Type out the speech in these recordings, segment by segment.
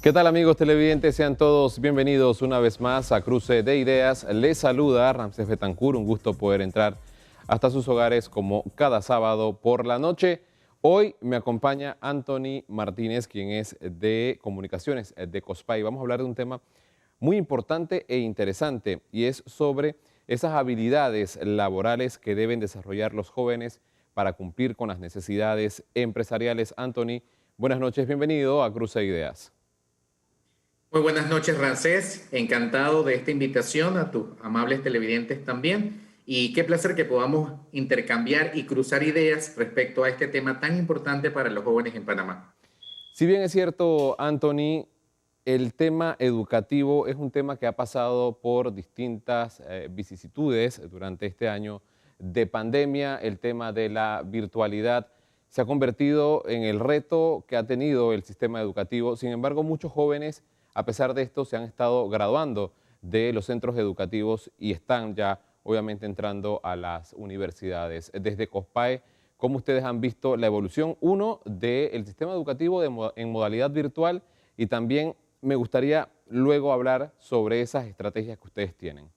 ¿Qué tal, amigos televidentes? Sean todos bienvenidos una vez más a Cruce de Ideas. Les saluda Ramsés Betancur, un gusto poder entrar hasta sus hogares como cada sábado por la noche. Hoy me acompaña Anthony Martínez, quien es de Comunicaciones de Cospay. Vamos a hablar de un tema muy importante e interesante y es sobre esas habilidades laborales que deben desarrollar los jóvenes para cumplir con las necesidades empresariales. Anthony, buenas noches, bienvenido a Cruce de Ideas. Muy buenas noches, Ramsés. Encantado de esta invitación a tus amables televidentes también. Y qué placer que podamos intercambiar y cruzar ideas respecto a este tema tan importante para los jóvenes en Panamá. Si bien es cierto, Anthony, el tema educativo es un tema que ha pasado por distintas vicisitudes durante este año de pandemia. El tema de la virtualidad se ha convertido en el reto que ha tenido el sistema educativo. Sin embargo, muchos jóvenes, a pesar de esto, se han estado graduando de los centros educativos y están ya, obviamente, entrando a las universidades. Desde COSPAE, ¿cómo ustedes han visto la evolución, uno, del sistema educativo en modalidad virtual? Y también me gustaría luego hablar sobre esas estrategias que ustedes tienen.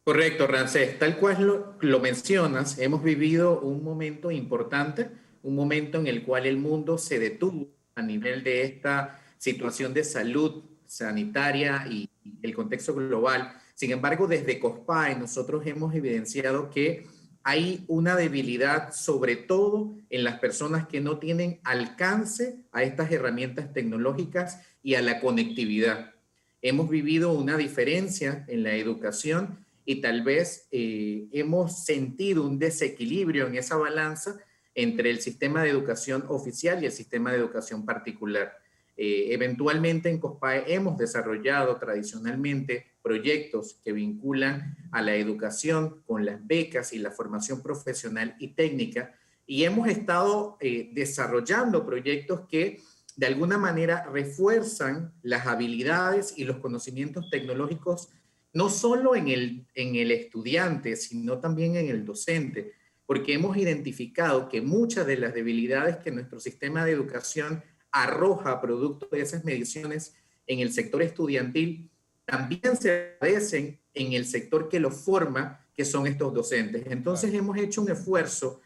Correcto, Ramsés. Tal cual lo mencionas, hemos vivido un momento importante, un momento en el cual el mundo se detuvo a nivel de esta situación de salud sanitaria y el contexto global. Sin embargo, desde COSPAE nosotros hemos evidenciado que hay una debilidad, sobre todo en las personas que no tienen alcance a estas herramientas tecnológicas y a la conectividad. Hemos vivido una diferencia en la educación y tal vez hemos sentido un desequilibrio en esa balanza entre el sistema de educación oficial y el sistema de educación particular. Eventualmente en COSPAE hemos desarrollado tradicionalmente proyectos que vinculan a la educación con las becas y la formación profesional y técnica, y hemos estado desarrollando proyectos que de alguna manera refuerzan las habilidades y los conocimientos tecnológicos no solo en el estudiante, sino también en el docente, porque hemos identificado que muchas de las debilidades que nuestro sistema de educación arroja producto de esas mediciones en el sector estudiantil también se padecen en el sector que lo forma, que son estos docentes. Entonces Claro. hemos hecho un esfuerzo,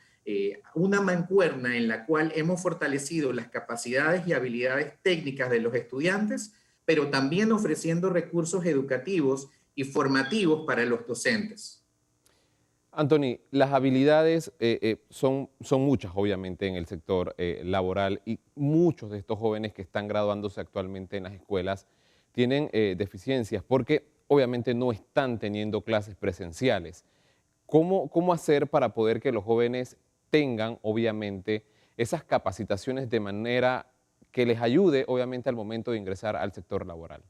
una mancuerna en la cual hemos fortalecido las capacidades y habilidades técnicas de los estudiantes, pero también ofreciendo recursos educativos y formativos para los docentes. Anthony, las habilidades son muchas, obviamente, en el sector laboral y muchos de estos jóvenes que están graduándose actualmente en las escuelas tienen deficiencias porque obviamente no están teniendo clases presenciales. ¿Cómo hacer para poder que los jóvenes tengan, obviamente, esas capacitaciones de manera que les ayude, obviamente, al momento de ingresar al sector laboral?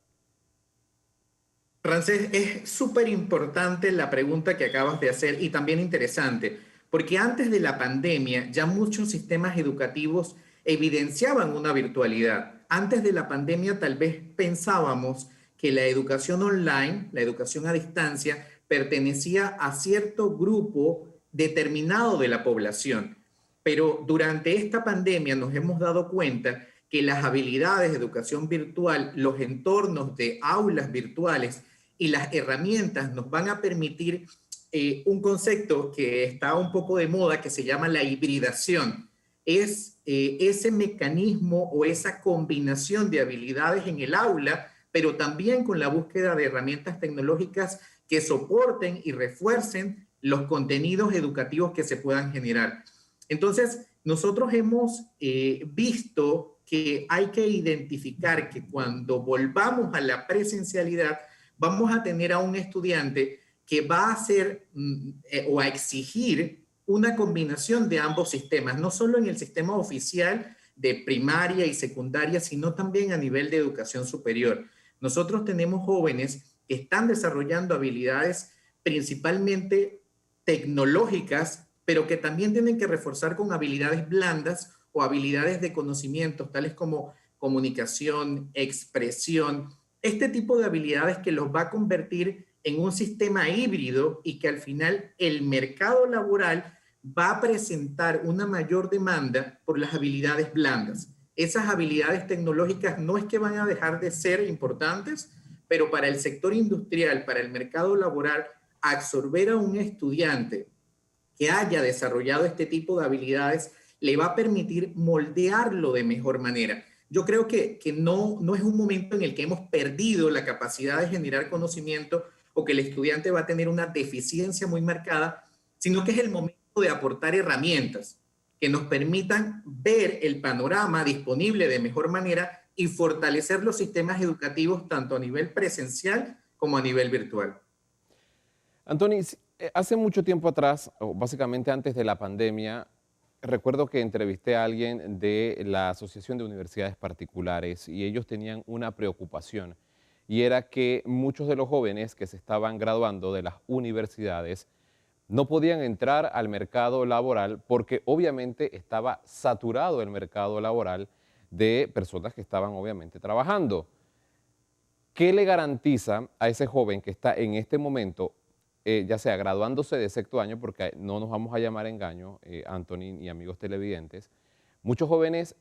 Francés, es súper importante la pregunta que acabas de hacer y también interesante, porque antes de la pandemia ya muchos sistemas educativos evidenciaban una virtualidad. Antes de la pandemia tal vez pensábamos que la educación online, la educación a distancia, pertenecía a cierto grupo determinado de la población. Pero durante esta pandemia nos hemos dado cuenta que las habilidades de educación virtual, los entornos de aulas virtuales, y las herramientas nos van a permitir un concepto que está un poco de moda que se llama la hibridación. Es ese mecanismo o esa combinación de habilidades en el aula, pero también con la búsqueda de herramientas tecnológicas que soporten y refuercen los contenidos educativos que se puedan generar. Entonces, nosotros hemos visto que hay que identificar que cuando volvamos a la presencialidad, vamos a tener a un estudiante que va a hacer o a exigir una combinación de ambos sistemas, no solo en el sistema oficial de primaria y secundaria, sino también a nivel de educación superior. Nosotros tenemos jóvenes que están desarrollando habilidades principalmente tecnológicas, pero que también tienen que reforzar con habilidades blandas o habilidades de conocimientos, tales como comunicación, expresión, este tipo de habilidades que los va a convertir en un sistema híbrido y que al final el mercado laboral va a presentar una mayor demanda por las habilidades blandas. esas habilidades tecnológicas no es que van a dejar de ser importantes, pero para el sector industrial, para el mercado laboral, absorber a un estudiante que haya desarrollado este tipo de habilidades le va a permitir moldearlo de mejor manera. Yo creo que no es un momento en el que hemos perdido la capacidad de generar conocimiento o que el estudiante va a tener una deficiencia muy marcada, sino que es el momento de aportar herramientas que nos permitan ver el panorama disponible de mejor manera y fortalecer los sistemas educativos tanto a nivel presencial como a nivel virtual. Antoni, hace mucho tiempo atrás, o básicamente antes de la pandemia, recuerdo que entrevisté a alguien de la Asociación de Universidades Particulares y ellos tenían una preocupación y era que muchos de los jóvenes que se estaban graduando de las universidades no podían entrar al mercado laboral porque obviamente estaba saturado el mercado laboral de personas que estaban obviamente trabajando. ¿Qué le garantiza a ese joven que está en este momento, ya sea graduándose de sexto año, porque no nos vamos a llamar engaño, Anthony y amigos televidentes, muchos jóvenes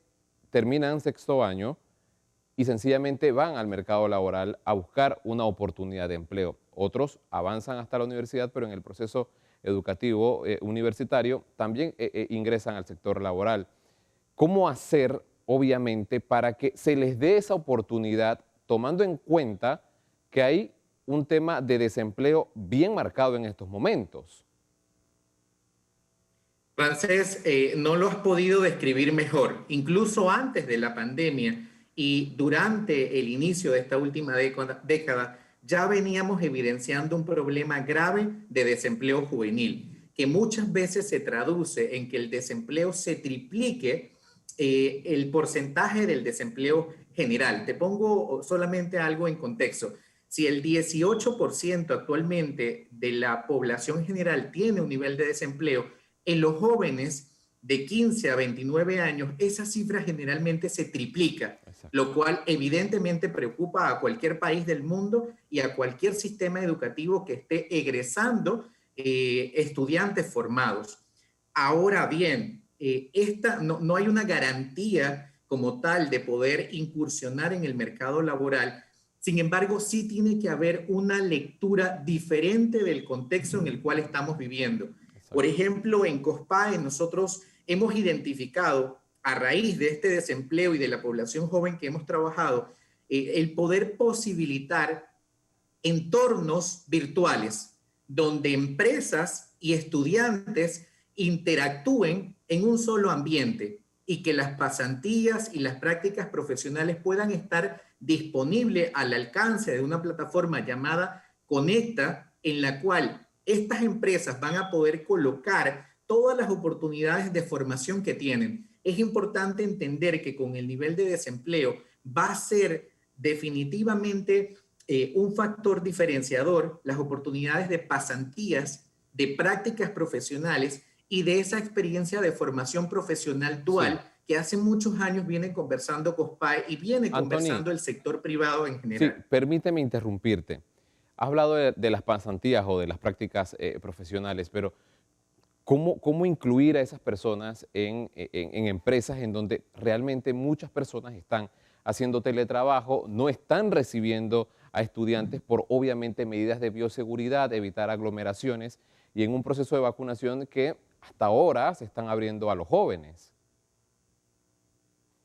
terminan sexto año y sencillamente van al mercado laboral a buscar una oportunidad de empleo. Otros avanzan hasta la universidad, pero en el proceso educativo universitario también ingresan al sector laboral. ¿Cómo hacer, obviamente, para que se les dé esa oportunidad, tomando en cuenta que hay un tema de desempleo bien marcado en estos momentos? Francés, no lo has podido describir mejor. Incluso antes de la pandemia y durante el inicio de esta última década, ya veníamos evidenciando un problema grave de desempleo juvenil, que muchas veces se traduce en que el desempleo se triplique el porcentaje del desempleo general. Te pongo solamente algo en contexto. Si el 18% actualmente de la población general tiene un nivel de desempleo, en los jóvenes de 15 a 29 años, esa cifra generalmente se triplica, Exacto. lo cual evidentemente preocupa a cualquier país del mundo y a cualquier sistema educativo que esté egresando estudiantes formados. Ahora bien, no hay una garantía como tal de poder incursionar en el mercado laboral. Sin embargo, sí tiene que haber una lectura diferente del contexto en el cual estamos viviendo. Por Exacto. ejemplo, en COSPAE nosotros hemos identificado, a raíz de este desempleo y de la población joven que hemos trabajado, el poder posibilitar entornos virtuales donde empresas y estudiantes interactúen en un solo ambiente y que las pasantías y las prácticas profesionales puedan estar disponibles al alcance de una plataforma llamada Conecta, en la cual estas empresas van a poder colocar todas las oportunidades de formación que tienen. Es importante entender que con el nivel de desempleo va a ser definitivamente un factor diferenciador las oportunidades de pasantías, de prácticas profesionales y de esa experiencia de formación profesional Sí. dual que hace muchos años viene conversando COSPAE y viene Antoni, conversando el sector privado en sí, general. permíteme interrumpirte. Has hablado de las pasantías o de las prácticas profesionales, pero ¿cómo incluir a esas personas en empresas en donde realmente muchas personas están haciendo teletrabajo, no están recibiendo a estudiantes por obviamente medidas de bioseguridad, evitar aglomeraciones y en un proceso de vacunación que hasta ahora se están abriendo a los jóvenes?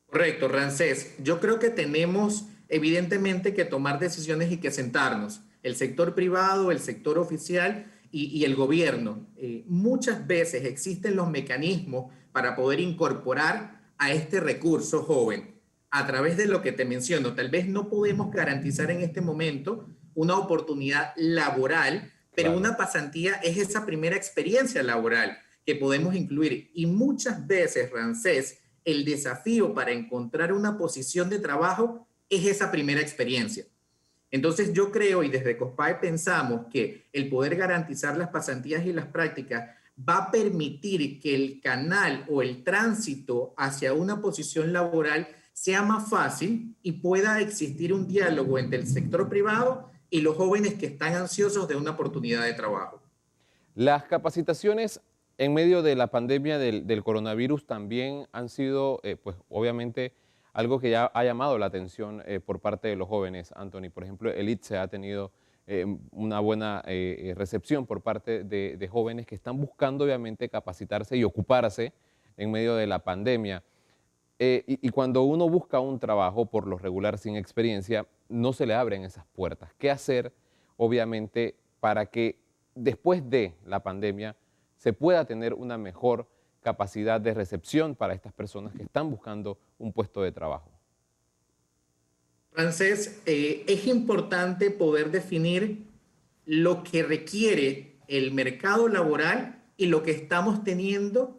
Correcto, Rancés. Yo creo que tenemos evidentemente que tomar decisiones y que sentarnos, el sector privado, el sector oficial y el gobierno. Muchas veces existen los mecanismos para poder incorporar a este recurso joven a través de lo que te menciono. Tal vez no podemos garantizar en este momento una oportunidad laboral, pero Claro. una pasantía es esa primera experiencia laboral que podemos incluir. Y muchas veces, Rancés, el desafío para encontrar una posición de trabajo es esa primera experiencia. Entonces yo creo y desde COSPAE pensamos que el poder garantizar las pasantías y las prácticas va a permitir que el canal o el tránsito hacia una posición laboral sea más fácil y pueda existir un diálogo entre el sector privado y los jóvenes que están ansiosos de una oportunidad de trabajo. Las capacitaciones en medio de la pandemia del coronavirus también han sido, pues obviamente, algo que ya ha llamado la atención por parte de los jóvenes, Anthony. Por ejemplo, el ITSE ha tenido una buena recepción por parte de jóvenes que están buscando obviamente capacitarse y ocuparse en medio de la pandemia. Y cuando uno busca un trabajo por lo regular sin experiencia, no se le abren esas puertas. ¿Qué hacer, obviamente, para que después de la pandemia se pueda tener una mejor capacidad de recepción para estas personas que están buscando un puesto de trabajo? Francés, es importante poder definir lo que requiere el mercado laboral y lo que estamos teniendo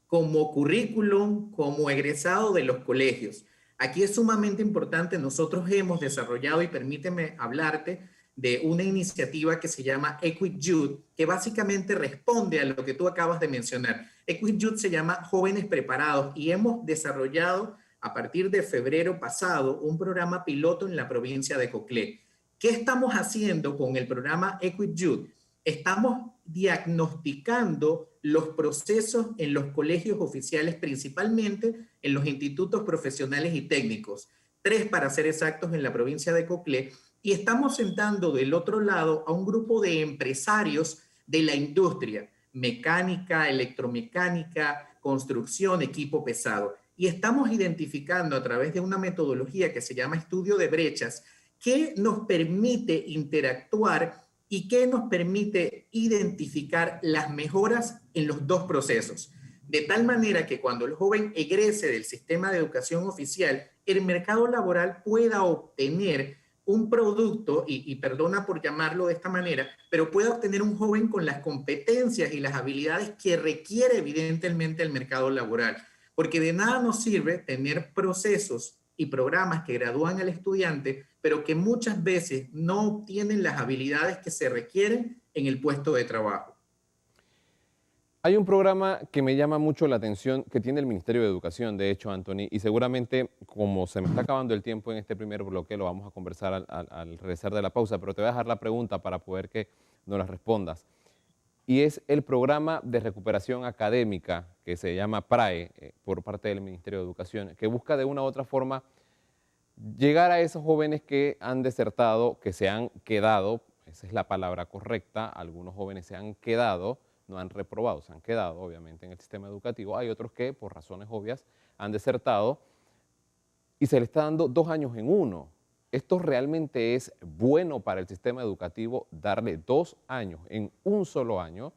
como currículum, como egresado de los colegios. Aquí es sumamente importante, nosotros hemos desarrollado, y permíteme hablarte, de una iniciativa que se llama Equity Youth, que básicamente responde a lo que tú acabas de mencionar. Equity Youth se llama Jóvenes Preparados y hemos desarrollado a partir de febrero pasado un programa piloto en la provincia de Coclé. ¿Qué estamos haciendo con el programa Equity Youth? Estamos diagnosticando los procesos en los colegios oficiales, principalmente en los institutos profesionales y técnicos, 3 para ser exactos en la provincia de Coclé, y estamos sentando del otro lado a un grupo de empresarios de la industria, mecánica, electromecánica, construcción, equipo pesado. Y estamos identificando a través de una metodología que se llama estudio de brechas, que nos permite interactuar y que nos permite identificar las mejoras en los dos procesos. De tal manera que cuando el joven egrese del sistema de educación oficial, el mercado laboral pueda obtener un producto, y perdona por llamarlo de esta manera, pero pueda obtener un joven con las competencias y las habilidades que requiere evidentemente el mercado laboral. Porque de nada nos sirve tener procesos y programas que gradúan al estudiante, pero que muchas veces no obtienen las habilidades que se requieren en el puesto de trabajo. Hay un programa que me llama mucho la atención que tiene el Ministerio de Educación, de hecho, Anthony, y seguramente, como se me está acabando el tiempo en este primer bloque, lo vamos a conversar al regresar de la pausa, pero te voy a dejar la pregunta para poder que nos la respondas. Y es el programa de recuperación académica que se llama PRAE por parte del Ministerio de Educación, que busca de una u otra forma llegar a esos jóvenes que han desertado, que se han quedado, esa es la palabra correcta, algunos jóvenes se han quedado, no han reprobado, se han quedado obviamente en el sistema educativo, hay otros que por razones obvias han desertado y se le está dando 2 años en uno. ¿Esto realmente es bueno para el sistema educativo, darle 2 años en un solo año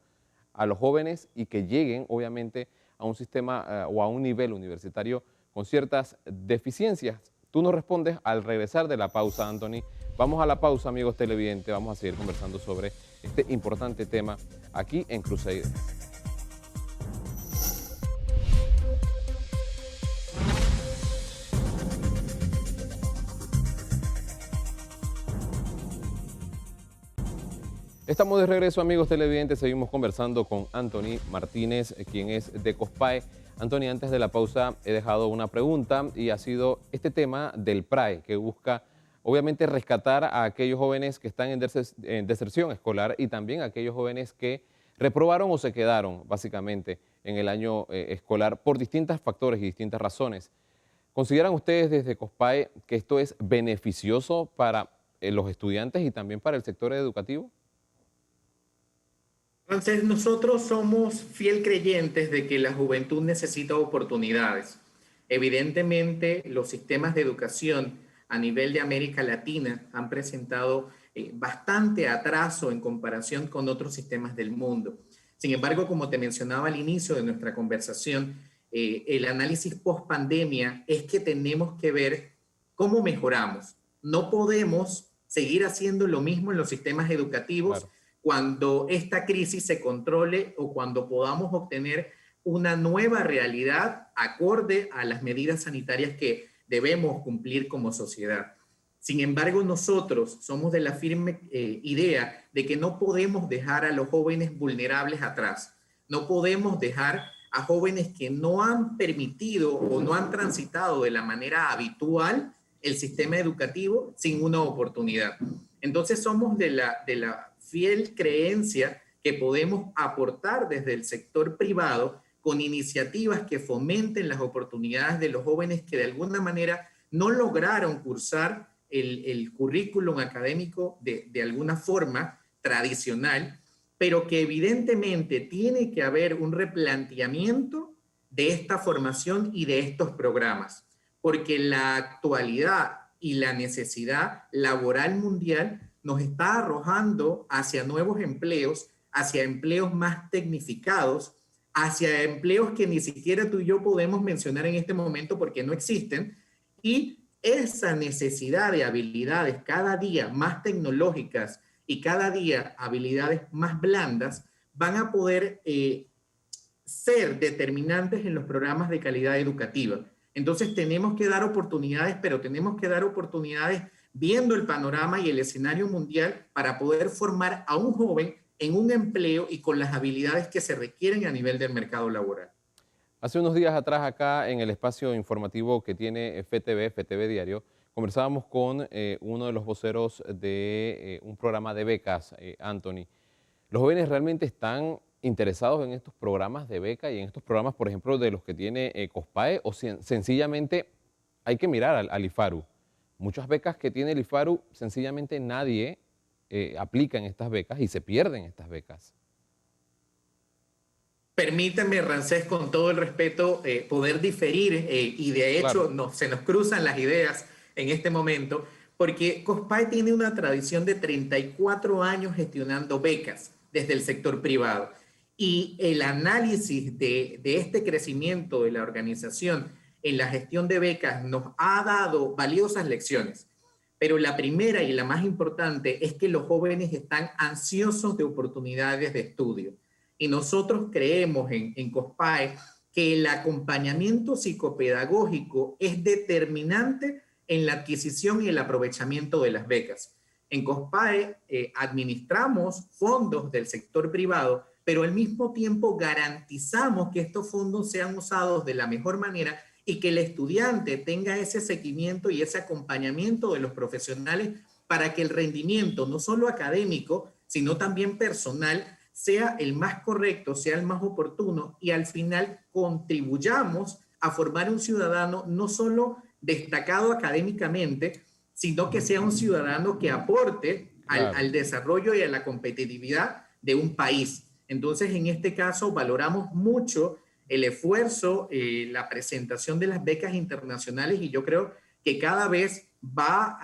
a los jóvenes y que lleguen obviamente a un sistema o a un nivel universitario con ciertas deficiencias? Tú nos respondes al regresar de la pausa, Anthony. Vamos a la pausa, amigos televidentes, vamos a seguir conversando sobre este importante tema aquí en Cruzeiro. Estamos de regreso, amigos televidentes, seguimos conversando con Anthony Martínez, quien es de COSPAE. Anthony, antes de la pausa he dejado una pregunta y ha sido este tema del PRAE, que busca obviamente rescatar a aquellos jóvenes que están en deserción escolar y también a aquellos jóvenes que reprobaron o se quedaron básicamente en el año escolar por distintos factores y distintas razones. ¿Consideran ustedes desde COSPAE que esto es beneficioso para los estudiantes y también para el sector educativo? Entonces, nosotros somos fiel creyentes de que la juventud necesita oportunidades. Evidentemente, los sistemas de educación a nivel de América Latina han presentado bastante atraso en comparación con otros sistemas del mundo. Sin embargo, como te mencionaba al inicio de nuestra conversación, el análisis post pandemia es que tenemos que ver cómo mejoramos. No podemos seguir haciendo lo mismo en los sistemas educativos Claro. cuando esta crisis se controle o cuando podamos obtener una nueva realidad acorde a las medidas sanitarias que debemos cumplir como sociedad. Sin embargo, nosotros somos de la firme idea de que no podemos dejar a los jóvenes vulnerables atrás. No podemos dejar a jóvenes que no han permitido o no han transitado de la manera habitual el sistema educativo sin una oportunidad. Entonces somos de la fiel creencia que podemos aportar desde el sector privado con iniciativas que fomenten las oportunidades de los jóvenes que de alguna manera no lograron cursar el currículum académico de alguna forma tradicional, pero que evidentemente tiene que haber un replanteamiento de esta formación y de estos programas, porque la actualidad y la necesidad laboral mundial nos está arrojando hacia nuevos empleos, hacia empleos más tecnificados, hacia empleos que ni siquiera tú y yo podemos mencionar en este momento porque no existen, y esa necesidad de habilidades cada día más tecnológicas y cada día habilidades más blandas van a poder ser determinantes en los programas de calidad educativa. Entonces tenemos que dar oportunidades, pero tenemos que dar oportunidades viendo el panorama y el escenario mundial para poder formar a un joven en un empleo y con las habilidades que se requieren a nivel del mercado laboral. Hace unos días atrás acá en el espacio informativo que tiene FTV Diario, conversábamos con uno de los voceros de un programa de becas, Anthony. ¿Los jóvenes realmente están interesados en estos programas de beca y en estos programas, por ejemplo, de los que tiene COSPAE, o sencillamente hay que mirar al IFARU? Muchas becas que tiene el IFARU, sencillamente nadie aplica en estas becas y se pierden estas becas. Permítanme, Rancés, con todo el respeto, poder diferir y de hecho Claro. se nos cruzan las ideas en este momento, porque COSPAE tiene una tradición de 34 años gestionando becas desde el sector privado. Y el análisis de este crecimiento de la organización en la gestión de becas nos ha dado valiosas lecciones. Pero la primera y la más importante es que los jóvenes están ansiosos de oportunidades de estudio. Y nosotros creemos en COSPAE que el acompañamiento psicopedagógico es determinante en la adquisición y el aprovechamiento de las becas. En COSPAE administramos fondos del sector privado, pero al mismo tiempo garantizamos que estos fondos sean usados de la mejor manera y que el estudiante tenga ese seguimiento y ese acompañamiento de los profesionales para que el rendimiento, no solo académico, sino también personal, sea el más correcto, sea el más oportuno y al final contribuyamos a formar un ciudadano no solo destacado académicamente, sino que sea un ciudadano que aporte al desarrollo y a la competitividad de un país. Entonces, en este caso, valoramos mucho el esfuerzo, la presentación de las becas internacionales y yo creo que cada vez va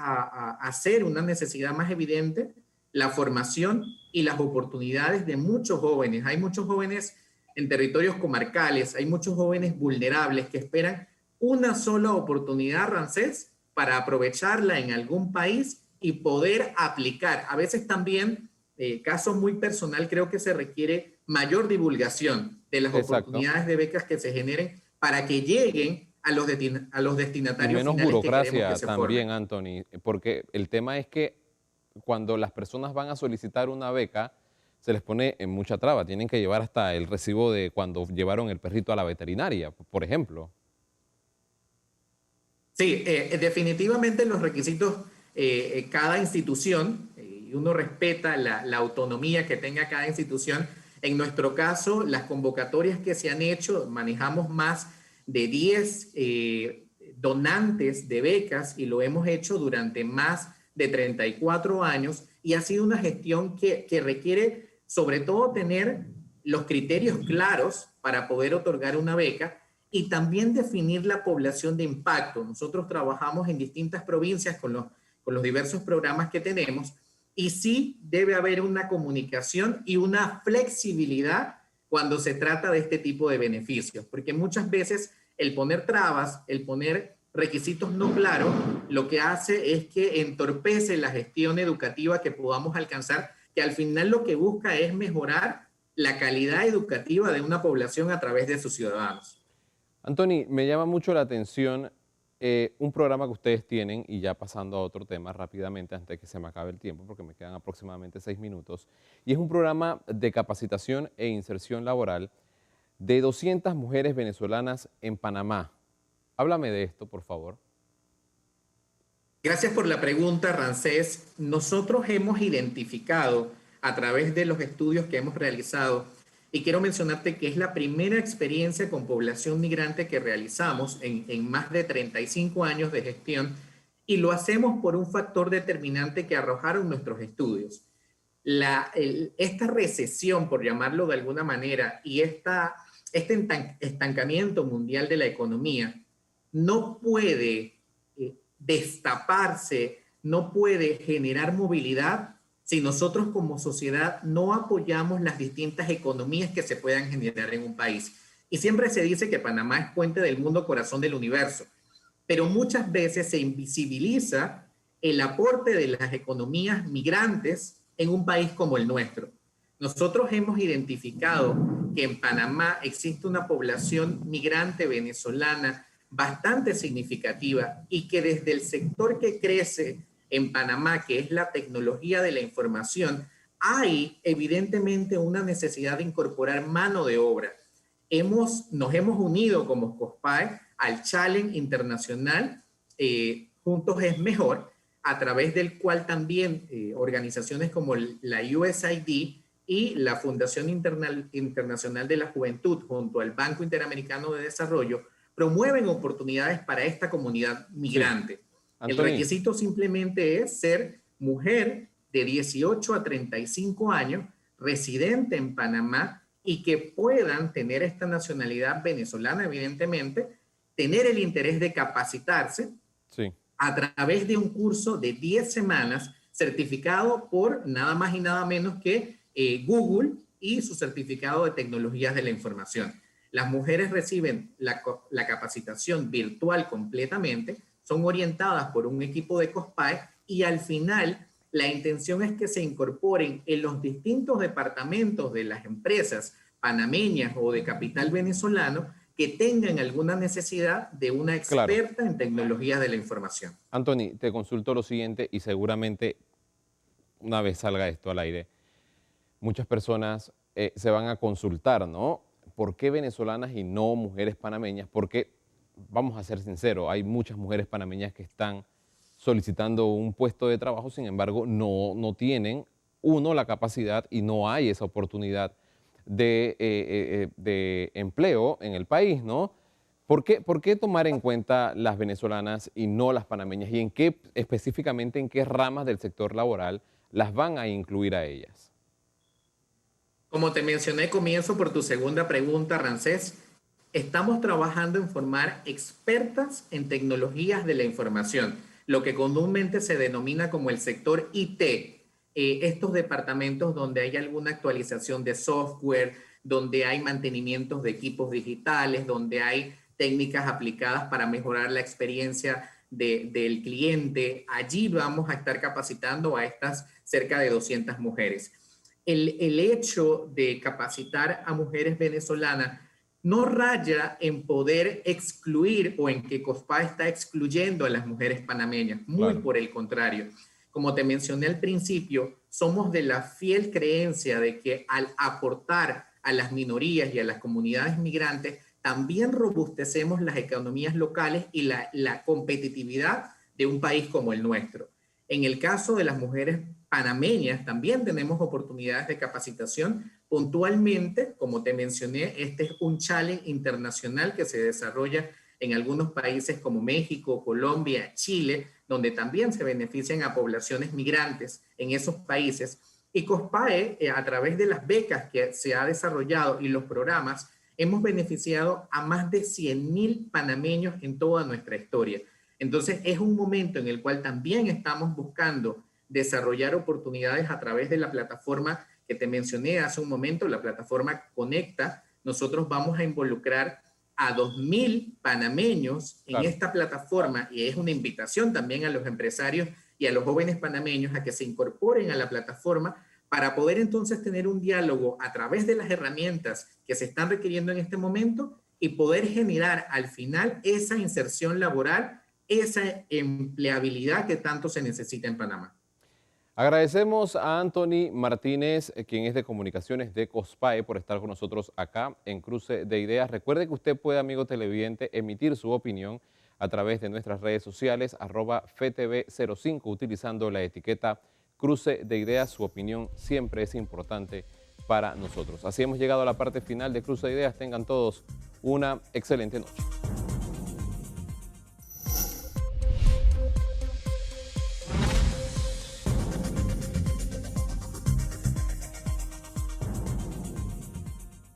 a ser una necesidad más evidente la formación y las oportunidades de muchos jóvenes. Hay muchos jóvenes en territorios comarcales, hay muchos jóvenes vulnerables que esperan una sola oportunidad, Rancés, para aprovecharla en algún país y poder aplicar. A veces también, caso muy personal, creo que se requiere mayor divulgación de las Exacto. oportunidades de becas que se generen para que lleguen a los Y destinatarios menos finales que queremos que burocracia se formen. también, Anthony, porque el tema es que cuando las personas van a solicitar una beca, se les pone en mucha traba. Tienen que llevar hasta el recibo de cuando llevaron el perrito a la veterinaria, por ejemplo. Sí, definitivamente los requisitos, cada institución, y uno respeta la autonomía que tenga cada institución. En nuestro caso, las convocatorias que se han hecho, manejamos más de 10 donantes de becas y lo hemos hecho durante más de 34 años y ha sido una gestión que requiere sobre todo tener los criterios claros para poder otorgar una beca y también definir la población de impacto. Nosotros trabajamos en distintas provincias con los diversos programas que tenemos y sí debe haber una comunicación y una flexibilidad cuando se trata de este tipo de beneficios, porque muchas veces el poner trabas, el poner requisitos no claros, lo que hace es que entorpece la gestión educativa que podamos alcanzar, que al final lo que busca es mejorar la calidad educativa de una población a través de sus ciudadanos. Anthony, me llama mucho la atención un programa que ustedes tienen, y ya pasando a otro tema rápidamente antes de que se me acabe el tiempo, porque me quedan aproximadamente 6 minutos, y es un programa de capacitación e inserción laboral de 200 mujeres venezolanas en Panamá. Háblame de esto, por favor. Gracias por la pregunta, Rancés. Nosotros hemos identificado a través de los estudios que hemos realizado Y quiero mencionarte que es la primera experiencia con población migrante que realizamos en más de 35 años de gestión, y lo hacemos por un factor determinante que arrojaron nuestros estudios. Esta recesión, por llamarlo de alguna manera, y este estancamiento mundial de la economía no puede destaparse, no puede generar movilidad si nosotros como sociedad no apoyamos las distintas economías que se puedan generar en un país. Y siempre se dice que Panamá es puente del mundo, corazón del universo, pero muchas veces se invisibiliza el aporte de las economías migrantes en un país como el nuestro. Nosotros hemos identificado que en Panamá existe una población migrante venezolana bastante significativa y que desde el sector que crece en Panamá, que es la tecnología de la información, hay evidentemente una necesidad de incorporar mano de obra. Nos hemos unido como COSPAE al Challenge Internacional Juntos es Mejor, a través del cual también organizaciones como la USAID y la Fundación Internacional de la Juventud, junto al Banco Interamericano de Desarrollo, promueven oportunidades para esta comunidad migrante. Sí. El requisito simplemente es ser mujer de 18 a 35 años, residente en Panamá, y que puedan tener esta nacionalidad venezolana, evidentemente, tener el interés de capacitarse sí. a través de un curso de 10 semanas certificado por nada más y nada menos que Google y su certificado de tecnologías de la información. Las mujeres reciben la capacitación virtual completamente, son orientadas por un equipo de COSPAE y al final la intención es que se incorporen en los distintos departamentos de las empresas panameñas o de capital venezolano que tengan alguna necesidad de una experta claro. en tecnologías de la información. Anthony, te consulto lo siguiente y seguramente una vez salga esto al aire, muchas personas se van a consultar, ¿no? ¿Por qué venezolanas y no mujeres panameñas? Porque, vamos a ser sinceros, hay muchas mujeres panameñas que están solicitando un puesto de trabajo, sin embargo, no tienen, la capacidad y no hay esa oportunidad de empleo en el país, ¿no? ¿Por qué tomar en cuenta las venezolanas y no las panameñas? ¿Y específicamente en qué ramas del sector laboral las van a incluir a ellas? Como te mencioné, comienzo por tu segunda pregunta, Ramsés. Estamos trabajando en formar expertas en tecnologías de la información, lo que comúnmente se denomina como el sector IT. Estos departamentos donde hay alguna actualización de software, donde hay mantenimientos de equipos digitales, donde hay técnicas aplicadas para mejorar la experiencia del cliente. Allí vamos a estar capacitando a estas cerca de 200 mujeres. El hecho de capacitar a mujeres venezolanas no raya en poder excluir o en que COSPAE está excluyendo a las mujeres panameñas, muy claro. Por el contrario. Como te mencioné al principio, somos de la fiel creencia de que al aportar a las minorías y a las comunidades migrantes, también robustecemos las economías locales y la competitividad de un país como el nuestro. En el caso de las mujeres panameñas, también tenemos oportunidades de capacitación. Puntualmente, como te mencioné, este es un challenge internacional que se desarrolla en algunos países como México, Colombia, Chile, donde también se benefician a poblaciones migrantes en esos países. Y COSPAE, a través de las becas que se ha desarrollado y los programas, hemos beneficiado a más de 100.000 panameños en toda nuestra historia. Entonces, es un momento en el cual también estamos buscando desarrollar oportunidades a través de la plataforma que te mencioné hace un momento, la plataforma Conecta. Nosotros vamos a involucrar a 2.000 panameños en esta plataforma y es una invitación también a los empresarios y a los jóvenes panameños a que se incorporen a la plataforma para poder entonces tener un diálogo a través de las herramientas que se están requiriendo en este momento y poder generar al final esa inserción laboral, esa empleabilidad que tanto se necesita en Panamá. Agradecemos a Anthony Martínez, quien es de Comunicaciones de COSPAE, por estar con nosotros acá en Cruce de Ideas. Recuerde que usted puede, amigo televidente, emitir su opinión a través de nuestras redes sociales, @FTV05, utilizando la etiqueta Cruce de Ideas. Su opinión siempre es importante para nosotros. Así hemos llegado a la parte final de Cruce de Ideas. Tengan todos una excelente noche.